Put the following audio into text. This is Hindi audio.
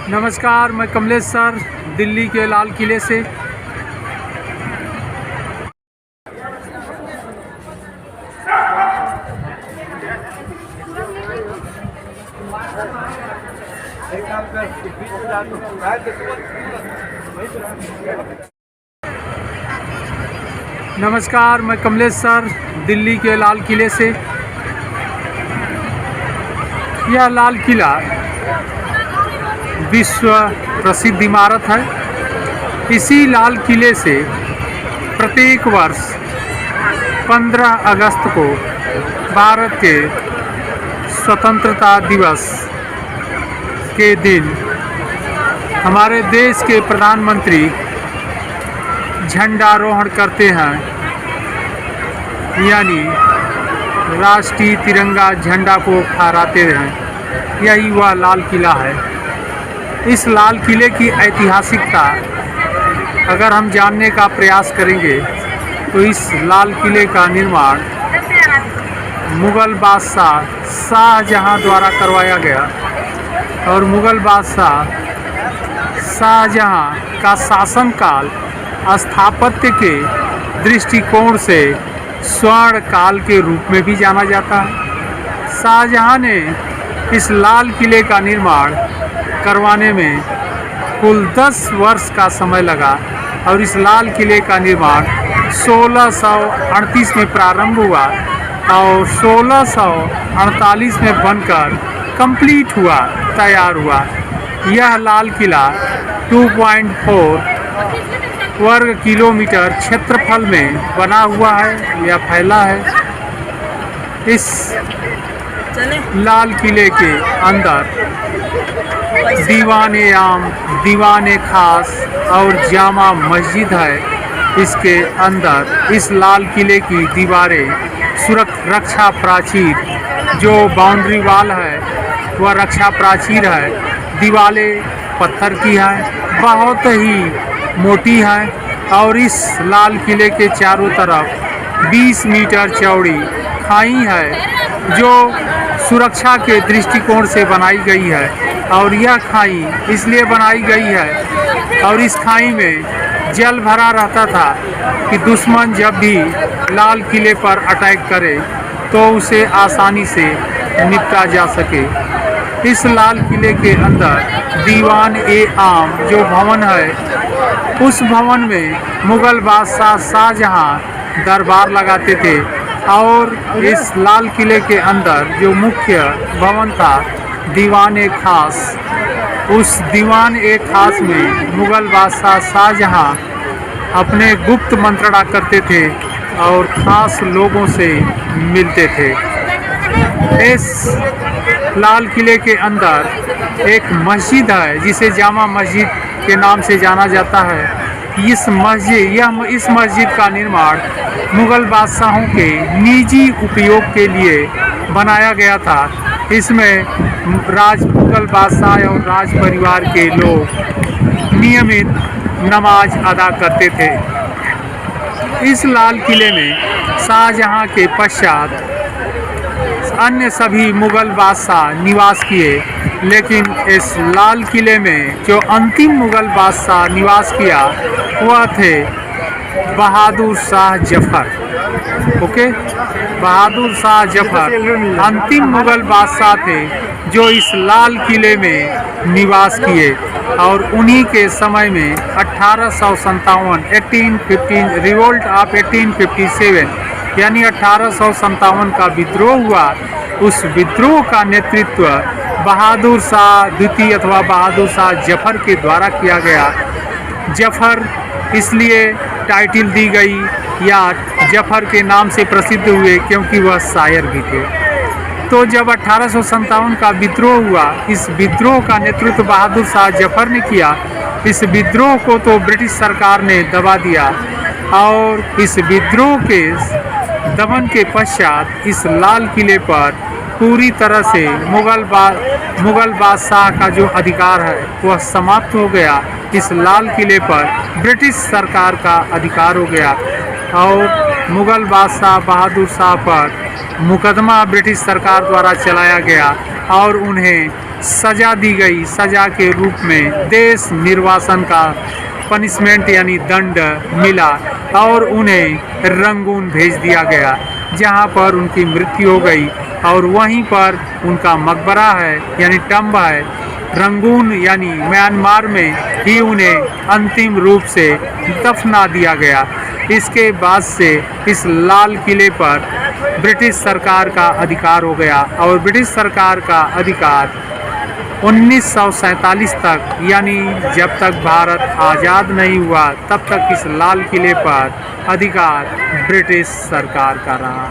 नमस्कार, मैं कमलेश सर दिल्ली के लाल किले से। नमस्कार, मैं कमलेश सर दिल्ली के लाल किले से। यह लाल किला विश्व प्रसिद्ध इमारत है। इसी लाल किले से प्रत्येक वर्ष 15 अगस्त को भारत के स्वतंत्रता दिवस के दिन हमारे देश के प्रधानमंत्री झंडारोहण करते हैं, यानी राष्ट्रीय तिरंगा झंडा को फहराते हैं। यही वह लाल किला है। इस लाल किले की ऐतिहासिकता अगर हम जानने का प्रयास करेंगे तो इस लाल किले का निर्माण मुग़ल बादशाह शाहजहां द्वारा करवाया गया और मुग़ल बादशाह शाहजहां का शासनकाल स्थापत्य के दृष्टिकोण से स्वर्ण काल के रूप में भी जाना जाता है। शाहजहां ने इस लाल किले का निर्माण करवाने में कुल 10 वर्ष का समय लगा और इस लाल किले का निर्माण 1638 में प्रारंभ हुआ और 1648 में बनकर कंप्लीट हुआ, तैयार हुआ। यह लाल किला 2.4 वर्ग किलोमीटर क्षेत्रफल में बना हुआ है या फैला है। इस लाल किले के अंदर दीवाने आम, दीवाने खास और जामा मस्जिद है। इसके अंदर इस लाल किले की दीवारें रक्षा प्राचीर, जो बाउंड्री वाल है वह रक्षा प्राचीर है। दीवारें पत्थर की हैं, बहुत ही मोटी हैं और इस लाल किले के चारों तरफ 20 मीटर चौड़ी खाई है जो सुरक्षा के दृष्टिकोण से बनाई गई है। और यह खाई इसलिए बनाई गई है और इस खाई में जल भरा रहता था कि दुश्मन जब भी लाल किले पर अटैक करे तो उसे आसानी से निपटा जा सके। इस लाल किले के अंदर दीवान ए आम जो भवन है, उस भवन में मुग़ल बादशाह शाहजहां दरबार लगाते थे और इस लाल किले के अंदर जो मुख्य भवन था दीवान ए खास, उस दीवान ए खास में मुग़ल बादशाह शाहजहां अपने गुप्त मंत्रणा करते थे और ख़ास लोगों से मिलते थे। इस लाल किले के अंदर एक मस्जिद है जिसे जामा मस्जिद के नाम से जाना जाता है। इस मस्जिद का निर्माण मुग़ल बादशाहों के निजी उपयोग के लिए बनाया गया था। इसमें मुग़ल बादशाह और राज परिवार के लोग नियमित नमाज अदा करते थे। इस लाल किले में शाहजहां के पश्चात अन्य सभी मुग़ल बादशाह निवास किए, लेकिन इस लाल किले में जो अंतिम मुग़ल बादशाह निवास किया वह थे बहादुर शाह जफ़र। बहादुर शाह जफ़र अंतिम मुग़ल बादशाह थे जो इस लाल किले में निवास किए और उन्हीं के समय में 1857 रिवोल्ट ऑफ 1857 यानी 1857 का विद्रोह हुआ। उस विद्रोह का नेतृत्व बहादुर शाह द्वितीय अथवा बहादुर शाह जफ़र के द्वारा किया गया। जफ़र इसलिए टाइटल दी गई या जफ़र के नाम से प्रसिद्ध हुए क्योंकि वह शायर भी थे। तो जब 1857 का विद्रोह हुआ, इस विद्रोह का नेतृत्व बहादुर शाह जफ़र ने किया। इस विद्रोह को तो ब्रिटिश सरकार ने दबा दिया और इस विद्रोह के दमन के पश्चात इस लाल किले पर पूरी तरह से मुग़ल बादशाह का जो अधिकार है वह समाप्त हो गया। इस लाल किले पर ब्रिटिश सरकार का अधिकार हो गया और मुग़ल बादशाह बहादुर शाह पर मुकदमा ब्रिटिश सरकार द्वारा चलाया गया और उन्हें सज़ा दी गई। सज़ा के रूप में देश निर्वासन का पनिशमेंट यानी दंड मिला और उन्हें रंगून भेज दिया गया, जहां पर उनकी मृत्यु हो गई और वहीं पर उनका मकबरा है यानी टम्ब है। रंगून यानी म्यांमार में ही उन्हें अंतिम रूप से दफना दिया गया। इसके बाद से इस लाल किले पर ब्रिटिश सरकार का अधिकार हो गया और ब्रिटिश सरकार का अधिकार 1947 तक यानी जब तक भारत आज़ाद नहीं हुआ तब तक इस लाल किले पर अधिकार ब्रिटिश सरकार का रहा।